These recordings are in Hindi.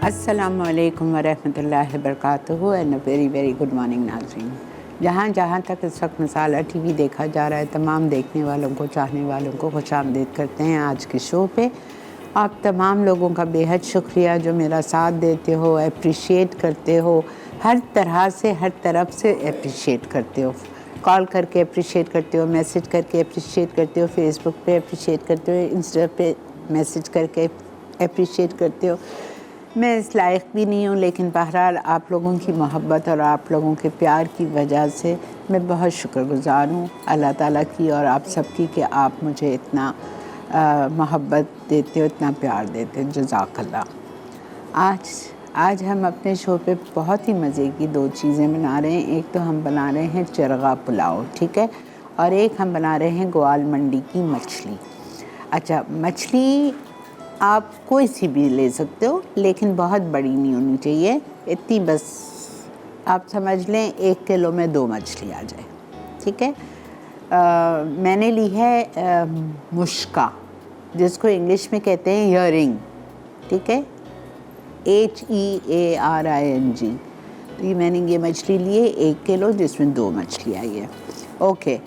अस्सलामु अलैकुम वरहमतुल्लाहि वबरकातुहू and very very good morning नाज़रीन। जहाँ तक इस वक्त मसाला टीवी देखा जा रहा है, तमाम देखने वालों को, चाहने वालों को खुशामदीद करते हैं आज के शो पे। आप तमाम लोगों का बेहद शुक्रिया जो मेरा साथ देते हो, अप्रिशिएट करते हो, हर तरह से, हर तरफ से अप्रिशिएट करते हो। कॉल करके अप्रिशिएट करते हो, मैसेज करके अप्रिशिएट करते हो, फेसबुक पे अप्रिशिएट करते हो, इंस्टा पे मैसेज करके अप्रिशिएट करते हो। मैं इस लायक भी नहीं हूँ, लेकिन बहरहाल आप लोगों की मोहब्बत और आप लोगों के प्यार की वजह से मैं बहुत शुक्रगुज़ार हूँ अल्लाह ताला की और आप सबकी कि आप मुझे इतना मोहब्बत देते हो, इतना प्यार देते हो। जज़ाकल्लाह। आज हम अपने शो पे बहुत ही मज़े की दो चीज़ें बना रहे हैं। एक तो हम बना रहे हैं चरगा पुलाव, ठीक है, और एक हम बना रहे हैं ग्वाल मंडी की मछली। अच्छा, मछली आप कोई सी भी ले सकते हो, लेकिन बहुत बड़ी नहीं होनी चाहिए, इतनी बस आप समझ लें 1 किलो में 2 मछली आ जाए, ठीक है। मैंने ली है मुश्का, जिसको इंग्लिश में कहते हैं ईयरिंग, ठीक है, HEARING। तो मैंने ये मछली ली है 1 किलो, जिसमें 2 मछली आई है, ओके।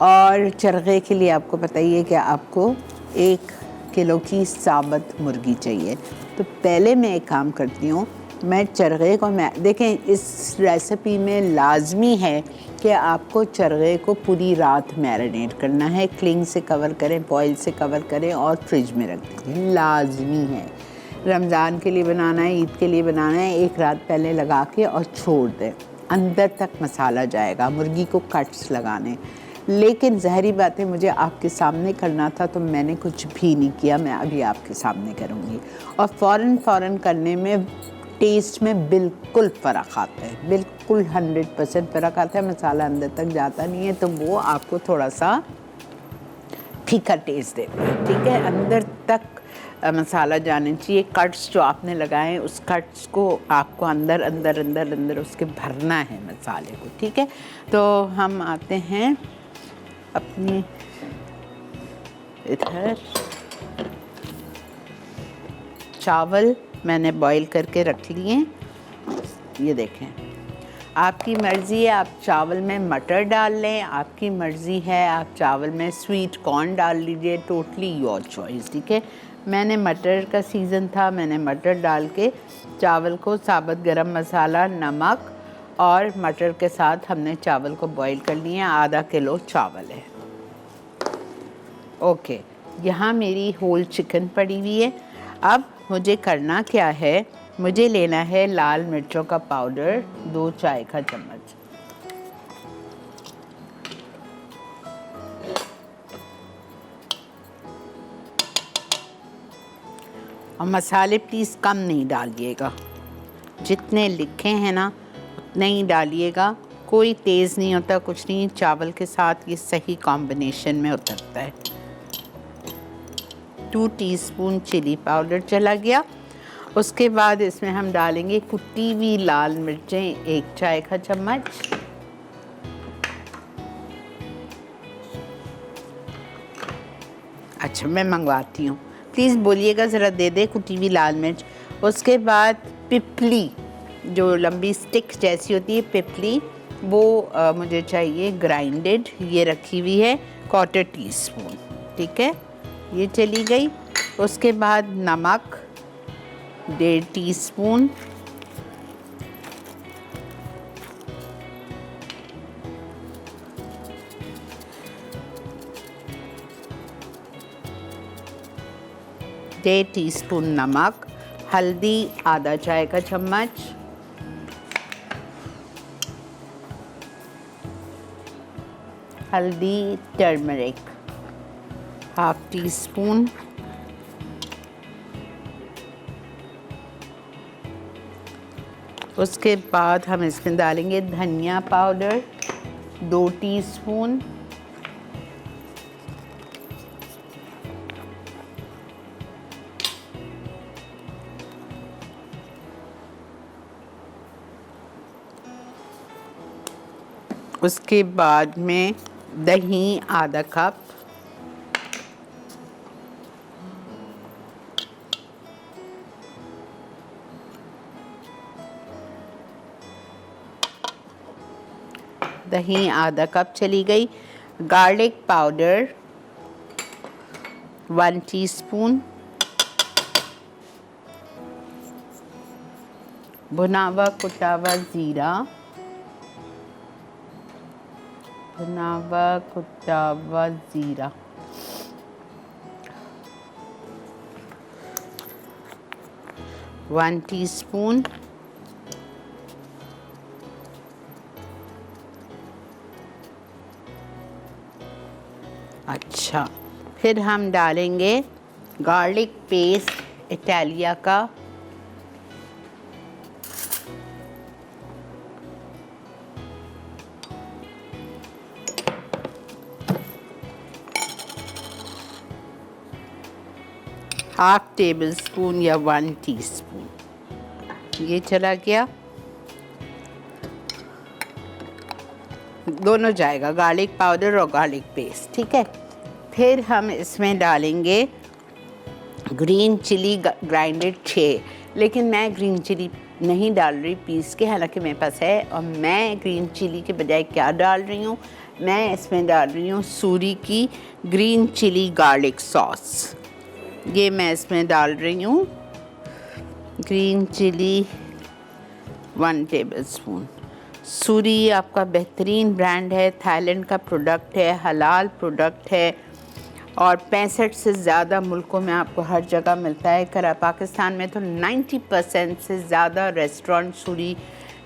और चरगे के लिए आपको पता ही है कि आपको 1 किलो की साबुत मुर्गी चाहिए। तो पहले मैं एक काम करती हूँ, मैं चरगे को देखें, इस रेसिपी में लाजमी है कि आपको चरगे को पूरी रात मैरिनेट करना है। क्लिंग से कवर करें, फॉइल से कवर करें और फ्रिज में रख दीजिए, लाजमी है। रमज़ान के लिए बनाना है, ईद के लिए बनाना है, एक रात पहले लगा के और छोड़ दें, अंदर तक मसाला जाएगा। मुर्गी को कट्स लगाने, लेकिन ज़हरी बातें मुझे आपके सामने करना था तो मैंने कुछ भी नहीं किया। मैं अभी आपके सामने करूँगी और फ़ौरन करने में टेस्ट में बिल्कुल फ़र्क आता है, बिल्कुल 100% फ़र्क आता है। मसाला अंदर तक जाता नहीं है तो वो आपको थोड़ा सा फीका टेस्ट देता है, ठीक है। अंदर तक मसाला जाने चाहिए। कट्स जो आपने लगाए हैं, उस कट्स को आपको अंदर उसके भरना है मसाले को, ठीक है। तो हम आते हैं अपनी इधर। चावल मैंने बॉईल करके रख लिए, ये देखें। आपकी मर्ज़ी है, आप चावल में मटर डाल लें, आपकी मर्ज़ी है आप चावल में स्वीट कॉर्न डाल लीजिए, टोटली योर चॉइस, ठीक है। मैंने मटर का सीज़न था, मैंने मटर डाल के चावल को साबुत गरम मसाला, नमक और मटर के साथ हमने चावल को बॉईल कर लिया। आधा किलो चावल है, ओके। यहाँ मेरी होल चिकन पड़ी हुई है। अब मुझे करना क्या है, मुझे लेना है लाल मिर्चों का पाउडर 2 चाय का चम्मच, और मसाले प्लीज़ कम नहीं डालिएगा, जितने लिखे हैं ना उतने ही डालिएगा। कोई तेज़ नहीं होता, कुछ नहीं, चावल के साथ ये सही कॉम्बिनेशन में उतरता है। 2 टीस्पून चिली पाउडर चला गया। उसके बाद इसमें हम डालेंगे कुटी हुई लाल मिर्चें 1 चाय का चम्मच, अच्छा मैं मंगवाती हूँ, प्लीज़ बोलिएगा ज़रा दे दे कुटी हुई लाल मिर्च। उसके बाद पिपली, जो लंबी स्टिक जैसी होती है पिपली, वो मुझे चाहिए ग्राइंडेड, ये रखी हुई है 1/4 टीस्पून, ठीक है, ये चली गई। उसके बाद नमक 1.5 टीस्पून, टीस्पून नमक, हल्दी आधा चाय का चम्मच, हल्दी टर्मरिक 1/2 टीस्पून, उसके बाद हम इसमें डालेंगे धनिया पाउडर 2 टीस्पून, उसके बाद में दही आधा कप, दही आधा कप चली गई। गार्लिक पाउडर 1 टीस्पून, भुना हुआ कुटा हुआ ज़ीरा, भुना हुआ कुटा हुआ ज़ीरा, वन टीस्पून, अच्छा, फिर हम डालेंगे गार्लिक पेस्ट इटालिया का, हाफ टेबल स्पून या 1 टीस्पून, ये चला गया। दोनों जाएगा, गार्लिक पाउडर और गार्लिक पेस्ट, ठीक है। फिर हम इसमें डालेंगे ग्रीन चिली ग्राइंडेड 6, लेकिन मैं ग्रीन चिली नहीं डाल रही पीस के, हालांकि मेरे पास है। और मैं ग्रीन चिली के बजाय क्या डाल रही हूँ, मैं इसमें डाल रही हूँ सूरी की ग्रीन चिली गार्लिक सॉस। ये मैं इसमें डाल रही हूँ green chilli 1 tablespoon. Suri आपका बेहतरीन ब्रांड है, थाईलैंड का प्रोडक्ट है, हलाल प्रोडक्ट है और 65 से ज़्यादा मुल्कों में आपको हर जगह मिलता है। पाकिस्तान में तो 90% से ज़्यादा रेस्टोरेंट सूरी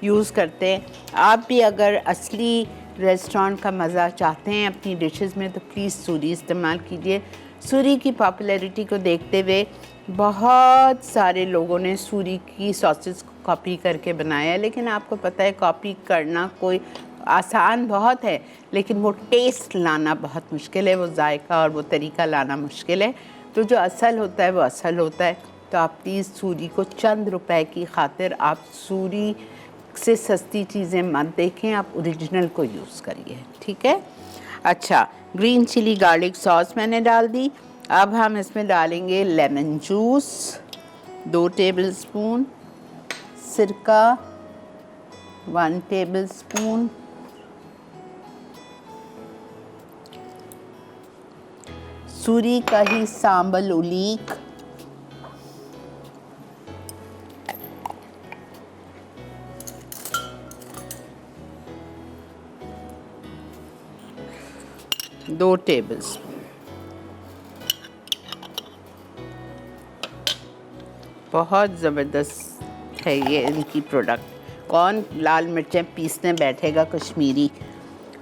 यूज़ करते हैं। आप भी अगर असली रेस्टोरेंट का मज़ा चाहते हैं अपनी डिशेस में तो प्लीज़ सूरी इस्तेमाल कीजिए। सूरी की पॉपुलैरिटी को देखते हुए बहुत सारे लोगों ने सूरी की सॉसेस को कॉपी करके बनाया है, लेकिन आपको पता है कॉपी करना कोई आसान बहुत है, लेकिन वो टेस्ट लाना बहुत मुश्किल है, वो जायका और वो तरीका लाना मुश्किल है। तो जो असल होता है वो असल होता है। तो आप प्लीज़ सूरी को चंद रुपए की खातिर आप सूरी से सस्ती चीज़ें मत देखें, आप ओरिजिनल को यूज़ करिए, ठीक है। अच्छा, ग्रीन चिली गार्लिक सॉस मैंने डाल दी। अब हम इसमें डालेंगे लेमन जूस 2 टेबल स्पून, सिरका 1 टेबल स्पून, सूरी का ही सांबल उलीक, दो टेबल स्पून, बहुत ज़बरदस्त है ये इनकी प्रोडक्ट। कौन लाल मिर्चें पीसने बैठेगा कश्मीरी।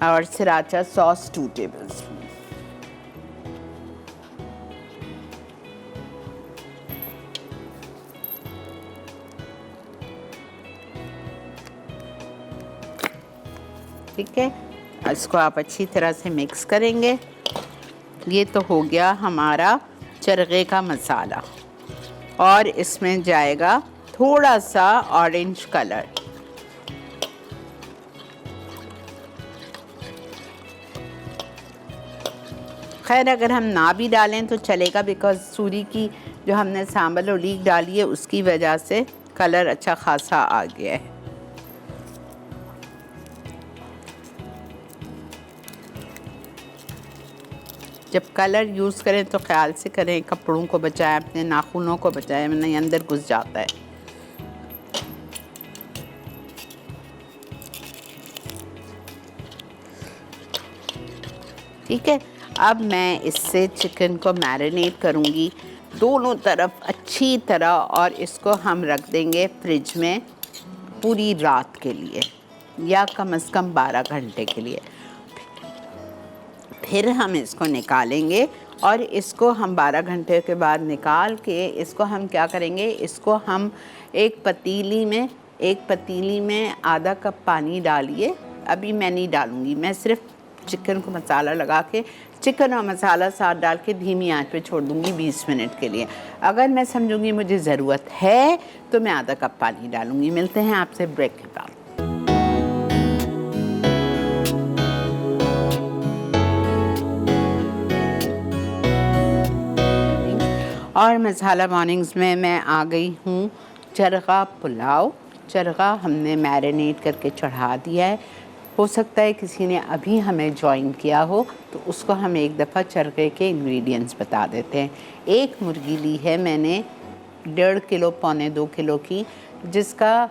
और सराचा सॉस 2 टेबल स्पून। ठीक है, इसको आप अच्छी तरह से मिक्स करेंगे। ये तो हो गया हमारा चरगे का मसाला और इसमें जाएगा थोड़ा सा ऑरेंज कलर। खैर अगर हम ना भी डालें तो चलेगा, बिकॉज़ सूरी की जो हमने सांबल और लीक डाली है उसकी वजह से कलर अच्छा खासा आ गया है। जब कलर यूज़ करें तो ख्याल से करें, कपड़ों को बचाएं, अपने नाखूनों को बचाएं, वरना अंदर घुस जाता है। ठीक है, अब मैं इससे चिकन को मैरिनेट करूँगी दोनों तरफ अच्छी तरह, और इसको हम रख देंगे फ्रिज में पूरी रात के लिए या कम से कम 12 घंटे के लिए। फिर हम इसको निकालेंगे और इसको हम 12 घंटे के बाद निकाल के इसको हम क्या करेंगे, इसको हम एक पतीली में आधा कप पानी डालिए। अभी मैं नहीं डालूँगी, मैं सिर्फ चिकन को मसाला लगा के चिकन और मसाला साथ डाल के धीमी आंच पे छोड़ दूँगी 20 मिनट के लिए। अगर मैं समझूँगी मुझे ज़रूरत है तो मैं आधा कप पानी डालूँगी। मिलते हैं आपसे ब्रेक के बाद। और मसाला मॉर्निंग्स में मैं आ गई हूँ चरगा पुलाव। चरगा हमने मैरिनेट करके चढ़ा दिया है, हो सकता है किसी ने अभी हमें ज्वाइन किया हो, तो उसको हम एक दफ़ा चरखे के इंग्रेडिएंट्स बता देते हैं। एक मुर्गी ली है मैंने 1.5 किलो, पौने 2 किलो की, जिसका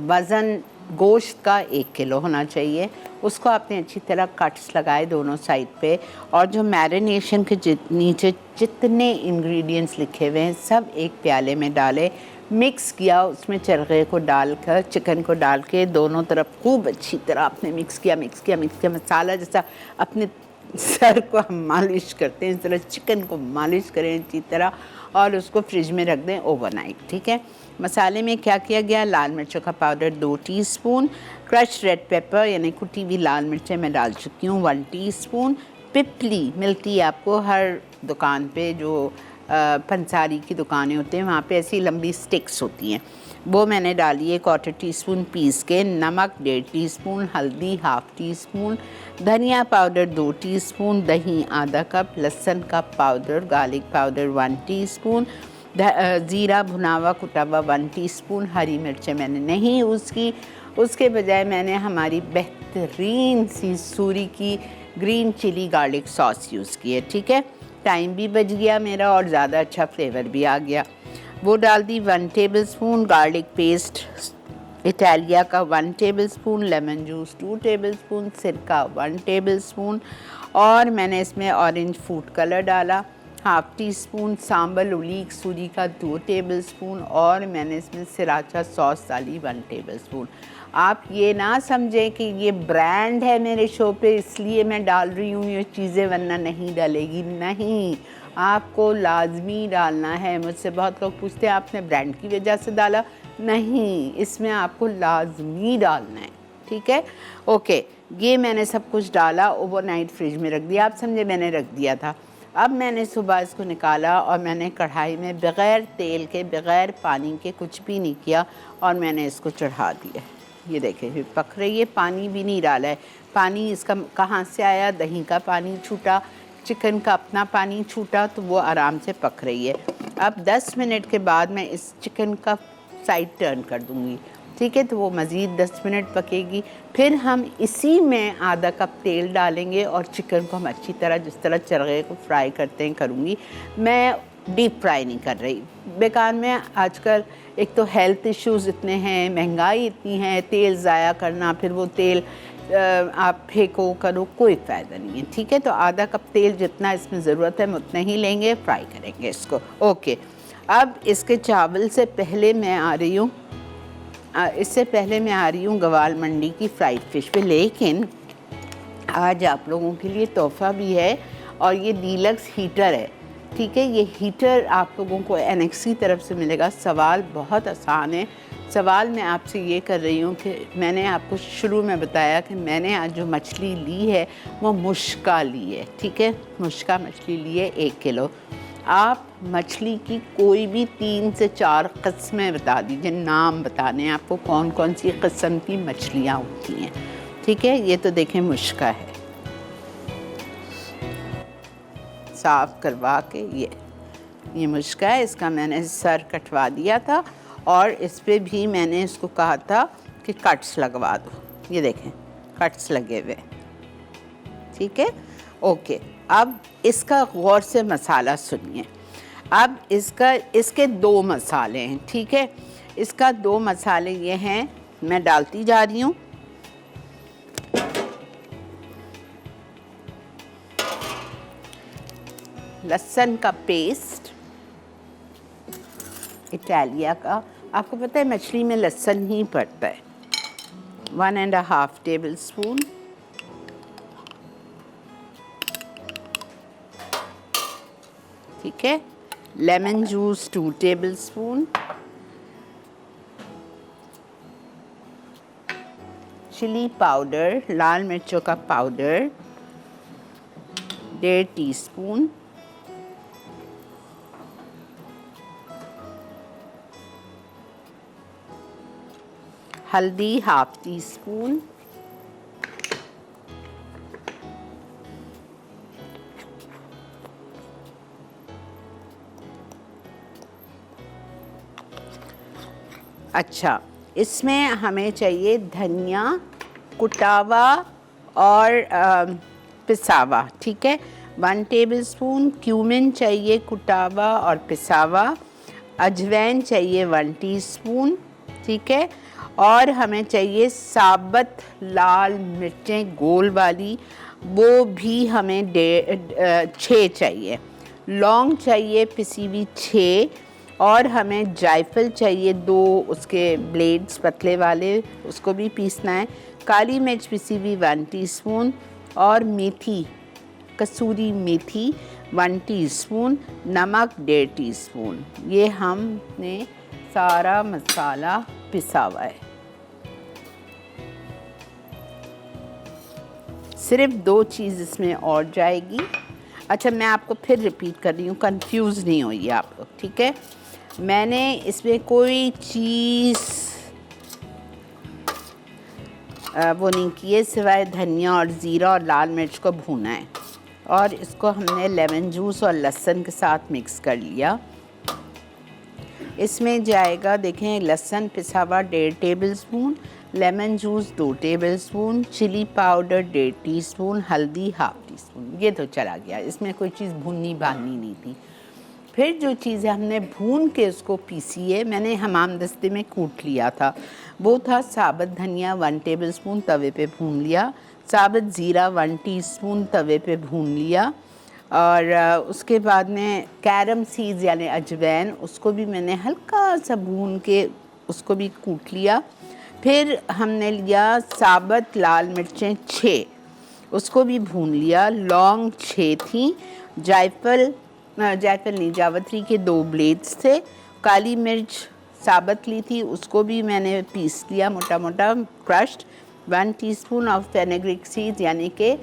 वज़न गोश्त का 1 किलो होना चाहिए। उसको आपने अच्छी तरह कट्स लगाए दोनों साइड पे, और जो मैरिनेशन के नीचे जितने इंग्रेडिएंट्स लिखे हुए हैं सब एक प्याले में डाले, मिक्स किया। उसमें चरखे को डालकर, चिकन को डाल के दोनों तरफ खूब अच्छी तरह आपने मिक्स किया। मसाला जैसा अपने सर को हम मालिश करते हैं, इस तरह चिकन को मालिश करें अच्छी तरह, और उसको फ्रिज में रख दें ओवरनाइट। ठीक है। मसाले में क्या किया गया, लाल मिर्चों का powder 2 teaspoon, crushed red pepper यानी कुटी हुई लाल मिर्चें मैं डाल चुकी हूँ 1 टीस्पून, पिपली मिलती है आपको हर दुकान पे, जो पंसारी की दुकानें होती हैं वहाँ पे ऐसी लंबी स्टिक्स होती हैं, वो मैंने डाली है 1/4 टीस्पून पीस के। नमक 1.5 टीस्पून, हल्दी 1/2 टीस्पून, धनिया पाउडर 2 टीस्पून, दही आधा कप, लहसुन का पाउडर, गार्लिक पाउडर 1 टीस्पून, ज़ीरा भुना हुआ कुटा हुआ 1 टीस्पून, हरी मिर्चें मैंने नहीं यूज़ की। उसके बजाय मैंने हमारी बेहतरीन सी सूरी की green chilli garlic sauce use की है। ठीक है। टाइम भी बच गया मेरा और ज़्यादा अच्छा फ्लेवर भी आ गया। वो डाल दी 1 टेबलस्पून, गार्लिक पेस्ट इटालिया का 1 टेबलस्पून, लेमन जूस 2 टेबलस्पून, सिरका 1 टेबलस्पून, और मैंने इसमें ऑरेंज फूड कलर डाला 1/2 टीस्पून, सांबर उलीक सूरी का 2 टेबलस्पून, और मैंने इसमें सिराचा सॉस डाली 1 टेबलस्पून। आप ये ना समझें कि ये ब्रांड है मेरे शो पे इसलिए मैं डाल रही हूँ ये चीज़ें, वरना नहीं डालेगी, नहीं, आपको लाजमी डालना है। मुझसे बहुत लोग पूछते हैं आपने ब्रांड की वजह से डाला, नहीं, इसमें आपको लाजमी डालना है। ठीक है। ओके, ये मैंने सब कुछ डाला, ओवरनाइट फ्रिज में रख दिया। आप समझे मैंने रख दिया था। अब मैंने सुबह इसको निकाला और मैंने कढ़ाई में बग़ैर तेल के, बग़ैर पानी के, कुछ भी नहीं किया, और मैंने इसको चढ़ा दिया। ये देखें फिर पक रही है, पानी भी नहीं डाला है। पानी इसका कहाँ से आया, दही का पानी छूटा, चिकन का अपना पानी छूटा, तो वो आराम से पक रही है। अब 10 मिनट के बाद मैं इस चिकन का साइड टर्न कर दूँगी। ठीक है। तो वो मज़ीद 10 मिनट पकेगी। फिर हम इसी में आधा कप तेल डालेंगे और चिकन को हम अच्छी तरह, जिस तरह चरखे को फ्राई करते हैं, करूँगी। मैं डीप फ्राई नहीं कर रही, बेकार में आजकल एक तो हेल्थ इश्यूज़ इतने हैं, महंगाई इतनी है, तेल ज़ाया करना, फिर वो तेल आप फेंको करो, कोई फ़ायदा नहीं है। ठीक है। तो आधा कप तेल जितना इसमें ज़रूरत है हम उतना ही लेंगे, फ्राई करेंगे इसको। ओके। अब इसके चावल से पहले मैं आ रही हूँ, इससे पहले मैं आ रही हूँ गवाल मंडी की फ्राइड फ़िश पे, लेकिन आज आप लोगों के लिए तोहफ़ा भी है, और ये डीलक्स हीटर है। ठीक है। ये हीटर आप लोगों को एनएक्स की तरफ से मिलेगा। सवाल बहुत आसान है। सवाल मैं आपसे ये कर रही हूँ कि मैंने आपको शुरू में बताया कि मैंने आज जो मछली ली है वो मुश्का ली है। ठीक है। मुश्का मछली ली है 1 किलो। आप मछली की कोई भी 3 से 4 किस्में बता दीजिए, नाम बताने हैं आपको कौन कौन सी किस्म की मछलियाँ होती हैं। ठीक है। ये तो देखें मुश्का है, साफ़ करवा के ये मुश्का है। इसका मैंने सर कटवा दिया था, और इस पे भी मैंने इसको कहा था कि कट्स लगवा दो। ये देखें कट्स लगे हुए। ठीक है। ओके। अब इसका गौर से मसाला सुनिए। अब इसके 2 मसाले हैं। ठीक है। इसका 2 मसाले ये हैं, मैं डालती जा रही हूँ। लहसुन का पेस्ट इटालिया का, आपको पता है मछली में लहसुन ही पड़ता है, 1.5 टेबलस्पून। ठीक है। Lemon juice 2 tablespoon, chilli powder, लाल मिर्चों का पाउडर 1.5 टीस्पून, हल्दी 1/2 टीस्पून, अच्छा, इसमें हमें चाहिए धनिया कुटावा और पिसावा, ठीक है। 1 टेबलस्पून क्यूमिन चाहिए कुटावा और पिसावा। अजवाइन चाहिए 1 टीस्पून, ठीक है। और हमें चाहिए साबुत लाल मिर्चें गोल वाली, वो भी हमें 6 चाहिए। लौंग चाहिए पिसी हुई 6, और हमें जायफल चाहिए 2, उसके ब्लेड्स पतले वाले, उसको भी पीसना है। काली मिर्च पिसी हुई 1 टीस्पून, और मेथी, कसूरी मेथी 1 टीस्पून, नमक 1.5 टीस्पून। ये हमने सारा मसाला पिसा हुआ है। सिर्फ 2 चीज़ इसमें और जाएगी। अच्छा, मैं आपको फिर रिपीट कर रही हूँ, कंफ्यूज नहीं होइए आप लोग, ठीक है। मैंने इसमें कोई चीज़ वो नहीं की है, सिवाय धनिया और ज़ीरा और लाल मिर्च को भूना है, और इसको हमने लेमन जूस और लहसुन के साथ मिक्स कर लिया। इसमें जाएगा, देखें, लहसुन पिसा हुआ 1.5 tablespoon, lemon juice 2 tablespoon, chilli powder 1.5 teaspoon, हल्दी 1/2 टीस्पून। ये तो चला गया, इसमें कोई चीज़ भूननी भाननी नहीं थी। फिर जो चीज़ें हमने भून के उसको पीसी है, मैंने हमाम दस्ते में कूट लिया था, वो था साबुत धनिया 1 टेबलस्पून तवे पे भून लिया, साबुत ज़ीरा 1 टीस्पून तवे पे भून लिया, और उसके बाद में कैरम सीड्स यानी अजवाइन, उसको भी मैंने हल्का सा भून के उसको भी कूट लिया। फिर हमने लिया साबुत लाल मिर्चें 6, उसको भी भून लिया। लौंग 6 थी, जायफल नहीं, जावित्री के 2 ब्लेड्स थे। काली मिर्च साबुत ली थी, उसको भी मैंने पीस लिया मोटा मोटा, crushed. 1 teaspoon of fenugreek seeds यानी कि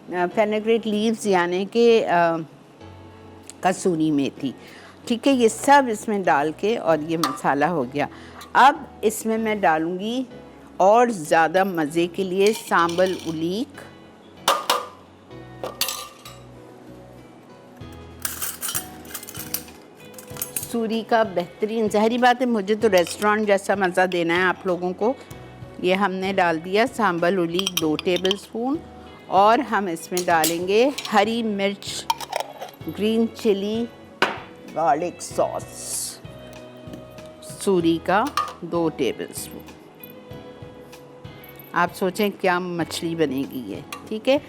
फेनेग्रेक लीव्स यानी कि कसूरी मेथी, ठीक है। ये सब इसमें डाल के, और ये मसाला हो गया। अब इसमें मैं डालूँगी और ज़्यादा मज़े के लिए सांबल उलीक, सूरी का बेहतरीन, ज़ाहिरी बात है मुझे तो रेस्टोरेंट जैसा मज़ा देना है आप लोगों को। ये हमने डाल दिया सांबल उलीक 2 टेबलस्पून, और हम इसमें डालेंगे हरी मिर्च, green chilli, garlic sauce, Suri का 2 टेबलस्पून। आप सोचें क्या मछली बनेगी ये, ठीक है।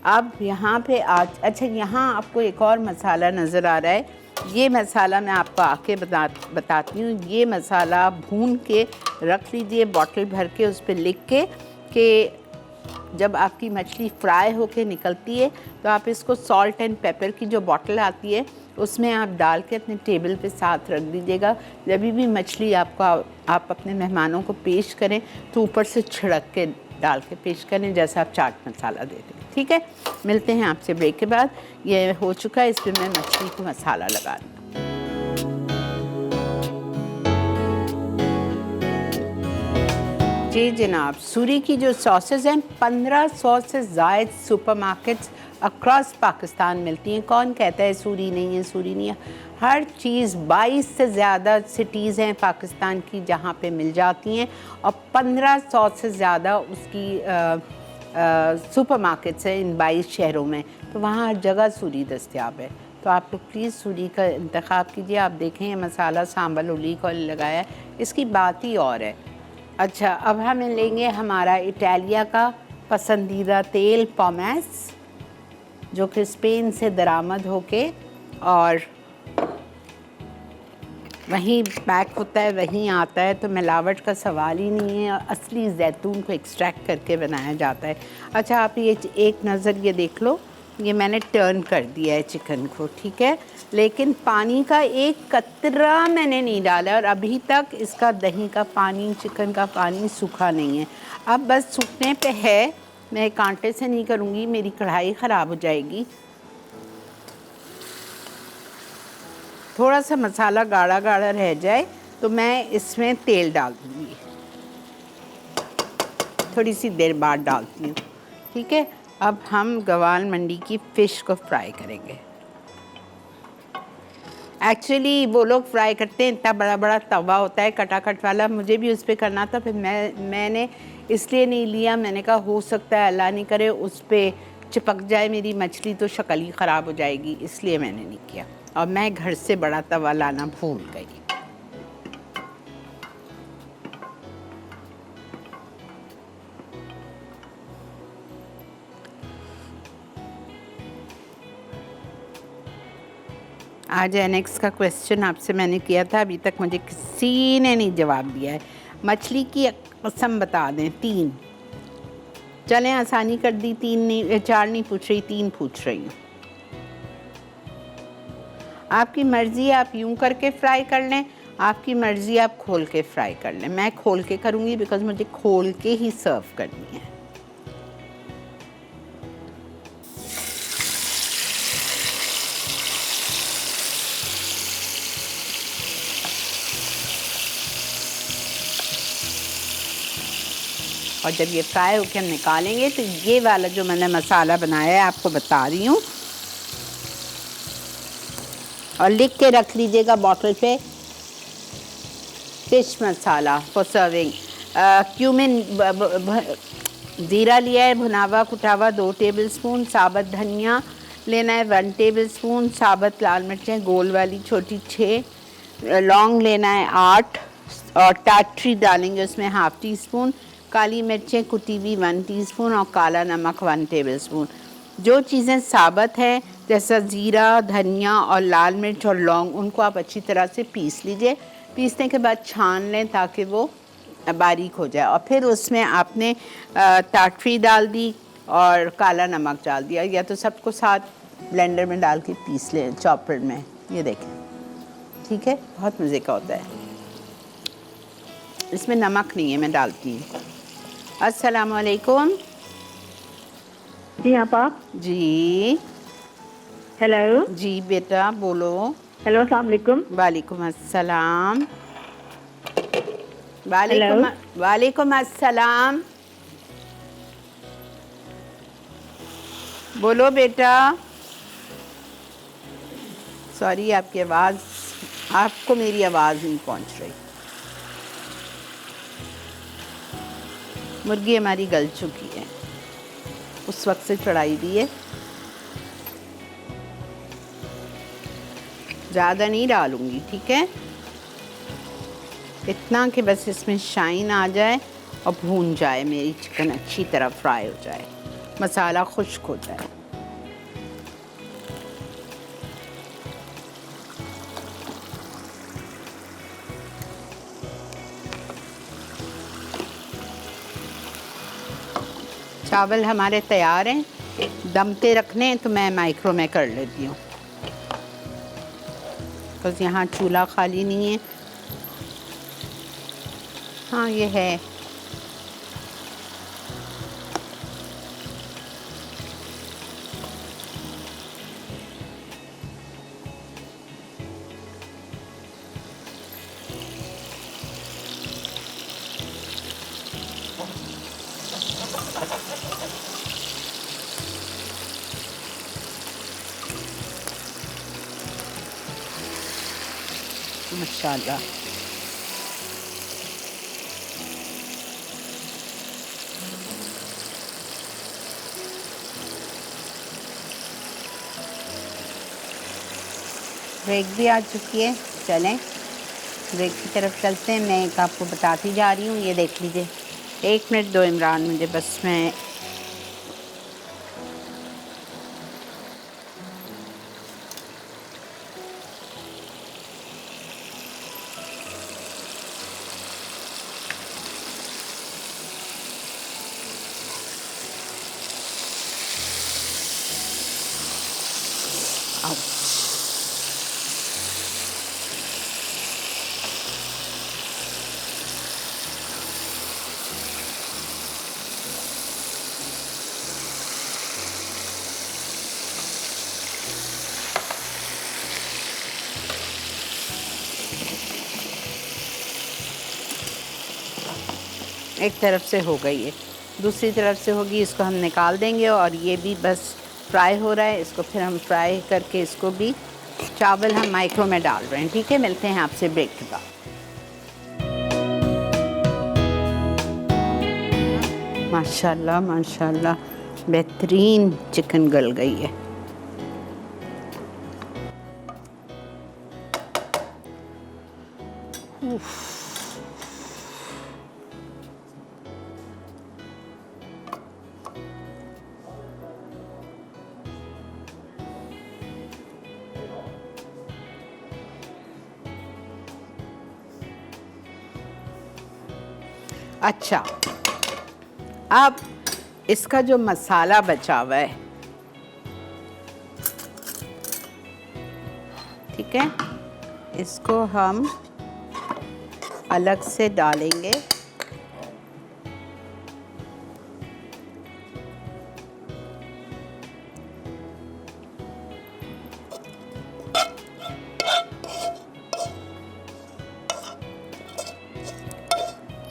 अब यहाँ पे आज, अच्छा, यहाँ आपको एक और मसाला नज़र आ रहा है, ये मसाला मैं आपको आके बताती हूँ। ये मसाला भून के रख लीजिए, बॉटल भर के, उस पर लिख के कि जब आपकी मछली फ्राई होके निकलती है तो आप इसको सॉल्ट एंड पेपर की जो बॉटल आती है उसमें आप डाल के अपने टेबल पे साथ रख दीजिएगा। जब भी मछली आप अपने मेहमानों को पेश करें तो ऊपर से छिड़क के डाल के पेश करें, जैसा आप चाट मसाला देते हैं, ठीक है। मिलते हैं आपसे ब्रेक के बाद। ये हो चुका है, इस पर मैं मछली को मसाला लगा दूँ। जी जनाब, सूरी की जो सॉसेस हैं 1500 से ज़ायद सुपरमार्केट्स अक्रॉस पाकिस्तान मिलती हैं। कौन कहता है सूरी नहीं है, सूरी नहीं है, हर चीज़ 22 से ज़्यादा सिटीज़ हैं पाकिस्तान की जहाँ पे मिल जाती हैं, और 1500 से ज़्यादा उसकी सुपरमार्केट्स हैं इन 22 शहरों में, तो वहाँ हर जगह सूरी दस्तयाब है। तो आप लोग प्लीज़ सूरी का इंतखाब कीजिए। आप देखें ये मसाला सांबल उलीक और लगाया है, इसकी बात ही और है। अच्छा, अब हम लेंगे हमारा इटालिया का पसंदीदा तेल पोमेस, जो कि स्पेन से दरामद होके और वहीं पैक होता है, वहीं आता है, तो मिलावट का सवाल ही नहीं है, असली जैतून को एक्सट्रैक्ट करके बनाया जाता है। अच्छा, आप ये एक नज़र ये देख लो, ये मैंने टर्न कर दिया है चिकन को, ठीक है, लेकिन पानी का एक कतरा मैंने नहीं डाला, और अभी तक इसका दही का पानी, चिकन का पानी सूखा नहीं है। अब बस सूखने पे है, मैं कांटे से नहीं करूँगी, मेरी कढ़ाई ख़राब हो जाएगी। थोड़ा सा मसाला गाढ़ा गाढ़ा रह जाए तो मैं इसमें तेल डाल दूँगी, थोड़ी सी देर बाद डालती हूँ, ठीक है। अब हम गवाल मंडी की फ़िश को फ्राई करेंगे। एक्चुअली वो लोग फ्राई करते हैं, इतना बड़ा बड़ा तवा होता है कटाकट वाला, मुझे भी उस पर करना था, फिर मैंने इसलिए नहीं लिया। मैंने कहा हो सकता है अल्लाह नहीं करे उस पर चिपक जाए मेरी मछली तो शक्ल ही ख़राब हो जाएगी, इसलिए मैंने नहीं किया। और मैं घर से बड़ा तवा लाना भूल गई। आज एनेक्स का क्वेश्चन आपसे मैंने किया था, अभी तक मुझे किसी ने नहीं जवाब दिया है। मछली की कसम बता दें 3। चलें आसानी कर दी, 3 नहीं 4 नहीं पूछ रही, 3 पूछ रही हूँ। आपकी मर्ज़ी आप यूं करके फ्राई कर लें, आपकी मर्ज़ी आप खोल के फ्राई कर लें। मैं खोल के करूँगी बिकॉज़ मुझे खोल के ही सर्व करनी है। और जब ये फ्राई होकर हम निकालेंगे तो ये वाला जो मैंने मसाला बनाया है आपको बता रही हूँ, और लिख के रख लीजिएगा बॉटल पे, fish masala for serving. Cumin ज़ीरा लिया है भुनावा कुटावा 2 टेबलस्पून, साबुत धनिया लेना है 1 टेबलस्पून, साबुत लाल मिर्चें गोल वाली छोटी 6, लौंग लेना है 8, और टाटरी डालेंगे उसमें ½ टीस्पून, काली मिर्चें कुटी हुई 1 टीस्पून, और काला नमक 1 टेबलस्पून। जो चीज़ें साबुत हैं जैसा ज़ीरा धनिया और लाल मिर्च और लौंग, उनको आप अच्छी तरह से पीस लीजिए। पीसने के बाद छान लें ताकि वो बारीक हो जाए, और फिर उसमें आपने टाटरी डाल दी और काला नमक डाल दिया, या तो सबको साथ ब्लेंडर में डाल के पीस लें चॉपर में। ये देखें, ठीक है, बहुत मज़े का होता है। इसमें नमक नहीं है, मैं डालती हूँ। अस्सलाम वालेकुम। जी आपा। जी हेलो। जी बेटा बोलो। हेलो अस्सलाम वालेकुम। वालेकुम अस्सलाम। वालेकुम अस्सलाम। बोलो बेटा। सॉरी आपकी आवाज़, आपको मेरी आवाज़ नहीं पहुंच रही। मुर्गी हमारी गल चुकी है, उस वक्त से चढ़ाई दी है। ज़्यादा नहीं डालूंगी, ठीक है, इतना कि बस इसमें शाइन आ जाए और भून जाए, मेरी चिकन अच्छी तरह फ्राई हो जाए, मसाला खुश्क हो जाए। चावल हमारे तैयार हैं, दम पे रखने हैं तो मैं माइक्रो में कर लेती हूँ, बस यहाँ चूल्हा खाली नहीं है। हाँ ये है। माशाल्लाह। ब्रेक भी आ चुकी है, चलें ब्रेक की तरफ चलते हैं। मैं एक आपको बताती जा रही हूँ, ये देख लीजिए। 1 मिनट दो इमरान मुझे, बस मैं एक तरफ से हो गई है, दूसरी तरफ से होगी, इसको हम निकाल देंगे। और ये भी बस फ्राई हो रहा है, इसको फिर हम फ्राई करके इसको भी, चावल हम माइक्रो में डाल रहे हैं, ठीक है। मिलते हैं आपसे ब्रेक के बाद। माशाल्लाह माशाल्लाह, बेहतरीन चिकन गल गई है। अच्छा, अब इसका जो मसाला बचा हुआ है, ठीक है, इसको हम अलग से डालेंगे।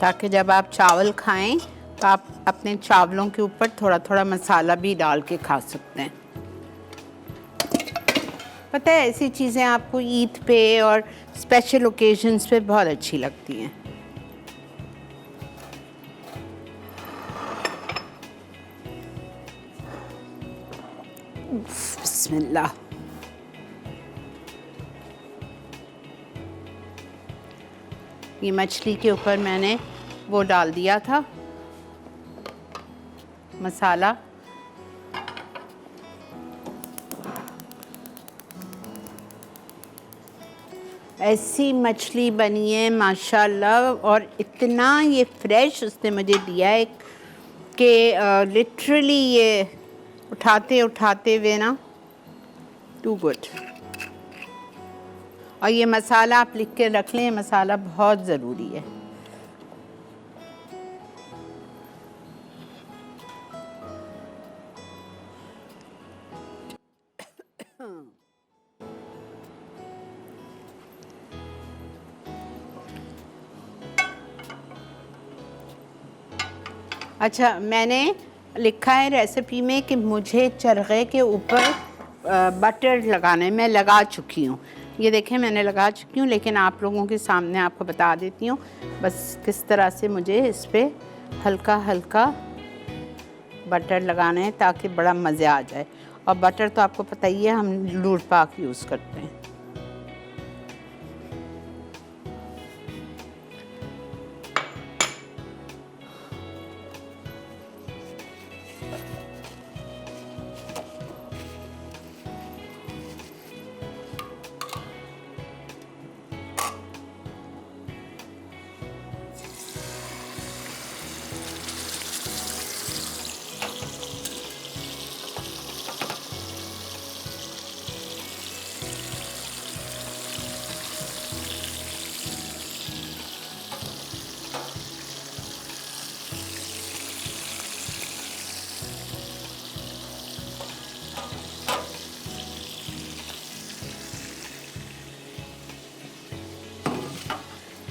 ताकि जब आप चावल खाएं तो आप अपने चावलों के ऊपर थोड़ा थोड़ा मसाला भी डाल के खा सकते हैं। पता है, ऐसी चीज़ें आपको ईद पे और स्पेशल ओकेजन्स पे बहुत अच्छी लगती हैं। बिस्मिल्लाह। ये मछली के ऊपर मैंने वो डाल दिया था मसाला। ऐसी मछली बनी है माशाल्लाह, और इतना ये फ्रेश उसने मुझे दिया है कि लिटरली ये उठाते उठाते हुए ना, टू गुड। और ये मसाला आप लिख के रख लें, ये मसाला बहुत ज़रूरी है। अच्छा, मैंने लिखा है रेसिपी में कि मुझे चरखे के ऊपर बटर लगाना है। मैं लगा चुकी हूँ, ये देखें मैंने लगा चुकी हूँ, लेकिन आप लोगों के सामने आपको बता देती हूँ बस किस तरह से मुझे इस पर हल्का हल्का बटर लगाना है ताकि बड़ा मज़ा आ जाए। और बटर तो आपको पता ही है, हम लूट पाक यूज़ करते हैं।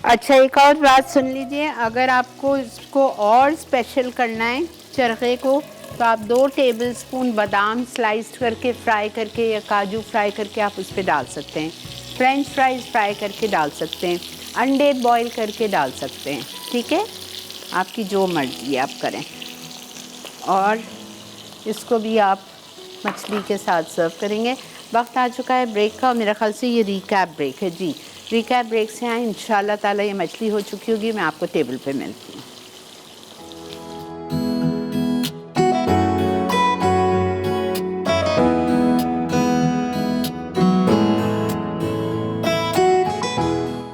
अच्छा, एक और बात सुन लीजिए, अगर आपको इसको और स्पेशल करना है चरखे को, तो आप 2 टेबलस्पून बादाम स्लाइस्ड करके फ्राई करके या काजू फ्राई करके आप उस पर डाल सकते हैं। फ्रेंच फ्राइज फ्राई करके डाल सकते हैं, अंडे बॉईल करके डाल सकते हैं। ठीक है, आपकी जो मर्जी आप करें। और इसको भी आप मछली के साथ सर्व करेंगे। वक्त आ चुका है ब्रेक का, और मेरा ख्याल से ये रिकैप ब्रेक है। जी, रिकैप ब्रेक से आए, इंशाल्लाह ताला ये मछली हो चुकी होगी, मैं आपको टेबल पे मिलती हूँ।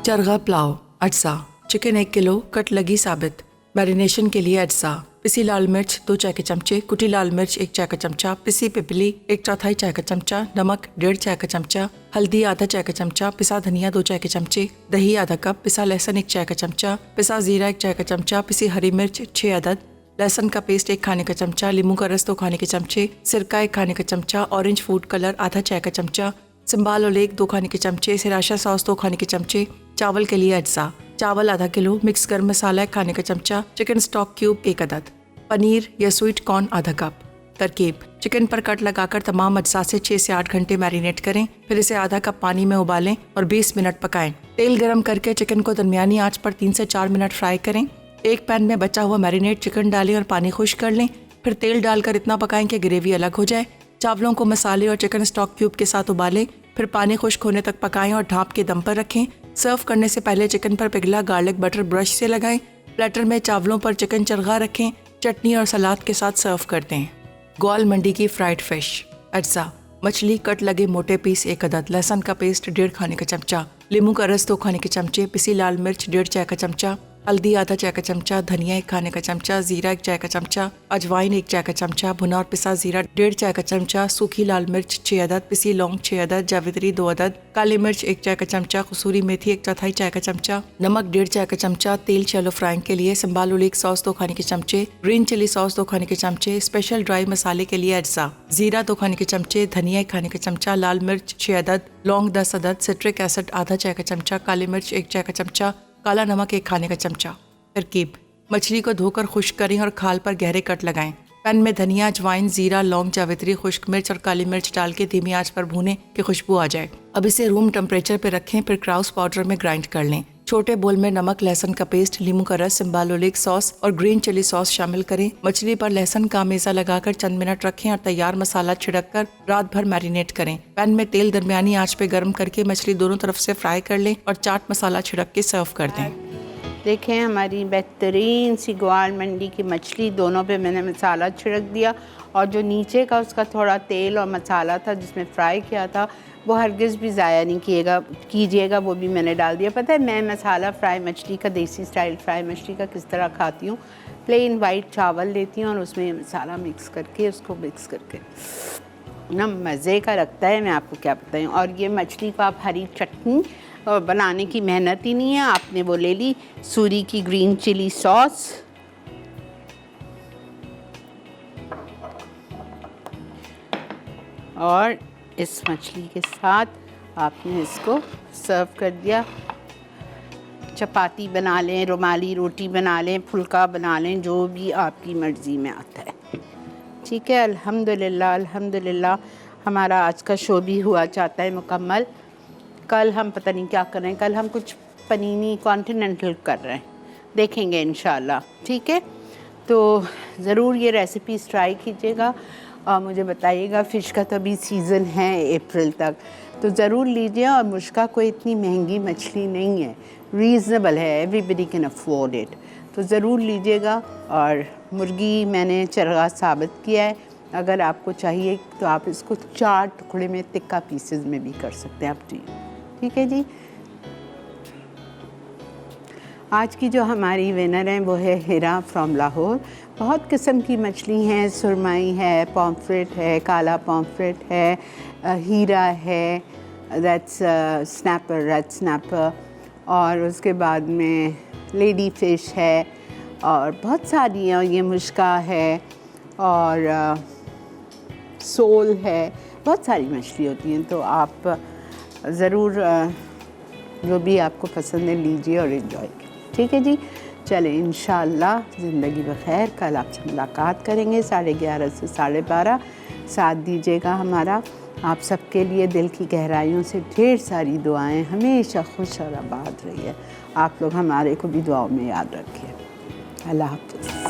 चरगा पुलाव। अज्जा: चिकन 1 किलो, कट लगी साबित। मैरिनेशन के लिए अज्जा: पिसी लाल मिर्च 2 चाय के चमचे, कुटी लाल मिर्च 1 चाय का चमचा, पिसी पिपली 1/4 चाय का चमचा, नमक 1.5 चाय का चमचा, हल्दी आधा चाय का चमचा, पिसा धनिया 2 चाय के चमचे, दही आधा कप, पिसा लहसुन 1 चाय का चमचा, पिसा जीरा 1 चाय का चमचा, पिसी हरी मिर्च 6 अदद, लहसुन का पेस्ट 1 खाने का चमचा, नींबू का रस 2 खाने के चमचे, सिरका 1 खाने का चमचा, ऑरेंज फूड कलर आधा चाय का चमचा, सिंबाल ओलेग 2 खाने के चमचे, सिराशा सॉस 2 खाने के चमचे। चावल के लिए अज्जा: चावल आधा किलो, मिक्स गर्म मसाला 1 खाने का चमचा, चिकन स्टॉक क्यूब 1 अदद, पनीर या स्वीट कॉर्न आधा कप। तरकीब: चिकन पर कट लगाकर तमाम अज्जा से 6 से 8 घंटे मैरिनेट करें, फिर इसे आधा कप पानी में उबालें और 20 मिनट पकाएं। तेल गरम करके चिकन को दरमियानी आंच पर 3 से 4 मिनट फ्राई करें। एक पैन में बचा हुआ मैरिनेट चिकन डालें और पानी खुश्क कर लें। फिर तेल डालकर इतना पकाएं कि ग्रेवी अलग हो जाए। चावलों को मसाले और चिकन स्टॉक क्यूब के साथ उबालें। फिर पानी खुश्क होने तक पकाएं और ढाँप के दम पर रखें। सर्व करने से पहले चिकन पर पिघला गार्लिक बटर ब्रश से लगाएं। प्लेटर में चावलों पर चिकन चरगा रखें। चटनी और सलाद के साथ सर्व कर दें। ग्वाल मंडी की फ्राइड फिश। अज्जा: मछली कट लगे मोटे पीस 1 अदद, लहसुन का पेस्ट 1.5 खाने का चमचा, नींबू का रस 2 खाने के चमचे, पिसी लाल मिर्च 1.5 चाय का चमचा, हल्दी आधा चाय का चमचा, धनिया 1 खाने का चमचा, जीरा 1 चाय का चमचा, अजवाइन 1 चाय का चमचा, भुना और पिसा जीरा 1.5 चाय का चमचा, सूखी लाल मिर्च 6 अदद, पिसी लौंग 6 अदद, जावित्री 2 अदद, काली मिर्च 1 चाय का चमचा, कसूरी मेथी 1/4 चाय का चमचा, नमक 1.5 चाय का चमचा, तेल शैलो फ्राइंग के लिए, सिंबाल ओलिक सॉस 2 खाने के चमचे, ग्रीन चिली सॉस 2 खाने के चमचे, स्पेशल ड्राई मसाले के लिए अज्जा, जीरा 2 खाने के चमचे, धनिया 1 खाने का चमचा, लाल मिर्च 6 अदद, लौंग 10 अदद, सिट्रिक एसिड आधा चाय का चमचा, काली मिर्च 1 चाय का चमचा, काला नमक 1 खाने का चमचा। तरकीब: मछली को धोकर खुश्क करें और खाल पर गहरे कट लगाएं। पैन में धनिया, अजवाइन, जीरा, लौंग, जावित्री, खुश्क मिर्च और काली मिर्च डाल के धीमी आंच पर भूनें कि खुशबू आ जाए। अब इसे रूम टेम्परेचर पर रखें। फिर क्राउस पाउडर में ग्राइंड कर लें। छोटे बोल में नमक, लहसुन का पेस्ट, नींबू का रस, सिंबाल ओलिक सॉस और ग्रीन चिली सॉस शामिल करें। मछली पर लहसुन का मेज़ा लगाकर चंद मिनट रखें और तैयार मसाला छिड़क कर रात भर मैरिनेट करें। पैन में तेल दरमियानी आंच पे गर्म करके मछली दोनों तरफ से फ्राई कर लें और चाट मसाला छिड़क के सर्व कर दें। देखें हमारी बेहतरीन सी ग्वाल मंडी की मछली, दोनों पे मैंने मसाला छिड़क दिया और जो नीचे का उसका थोड़ा तेल और मसाला था जिसमें फ्राई किया था वो हरगिज़ भी ज़ाया नहीं कीजिएगा, वो भी मैंने डाल दिया। पता है मैं मसाला फ्राई मछली का, देसी स्टाइल फ्राई मछली का किस तरह खाती हूँ? प्लेन वाइट चावल लेती हूँ और उसमें मसाला मिक्स करके उसको मिक्स करके ना मज़े का लगता है, मैं आपको क्या बताऊँ। और ये मछली को आप हरी चटनी और बनाने की मेहनत ही नहीं है, आपने वो ले ली सूरी की ग्रीन चिली सॉस, और इस मछली के साथ आपने इसको सर्व कर दिया। चपाती बना लें, रुमाली रोटी बना लें, फुल्का बना लें, जो भी आपकी मर्ज़ी में आता है। ठीक है, अल्हम्दुलिल्लाह अल्हम्दुलिल्लाह हमारा आज का शो भी हुआ चाहता है मुकम्मल। कल हम पता नहीं क्या कर रहे हैं, कल हम कुछ पनीनी कॉन्टिनेंटल कर रहे हैं, देखेंगे इंशाल्लाह। ठीक है, तो ज़रूर ये रेसिपीज़ ट्राई कीजिएगा और मुझे बताइएगा। फ़िश का तो अभी सीज़न है अप्रैल तक, तो ज़रूर लीजिए। और मुश्का कोई इतनी महंगी मछली नहीं है, रीज़नेबल है, एवरीबडी कैन अफोर्ड इट, तो ज़रूर लीजिएगा। और मुर्गी मैंने चरगा साबित किया है, अगर आपको चाहिए तो आप इसको 4 टुकड़े में तिक्का पीसेस में भी कर सकते हैं आप जी। ठीक है जी, आज की जो हमारी विनर हैं वो है हिरा फ्रॉम लाहौर। बहुत किस्म की मछली हैं, सुरमई है, पॉम्फ्रेट है, काला पॉम्फ्रेट है, हीरा है, दैट्स स्नैपर, रेड स्नैपर, और उसके बाद में लेडी फ़िश है और बहुत सारी हैं। ये मुश्का है और सोल है, बहुत सारी मछली होती हैं। तो आप ज़रूर जो भी आपको पसंद है लीजिए और एंजॉय कीजिए। ठीक है जी, चलें इंशाअल्लाह ज़िंदगी बखैर, कल आपसे मुलाकात करेंगे 11:30 से 12:30। साथ दीजिएगा हमारा। आप सबके लिए दिल की गहराइयों से ढेर सारी दुआएं, हमेशा खुश और आबाद रहिए। आप लोग हमारे को भी दुआओं में याद रखिए। अल्लाह हाफ़िज़।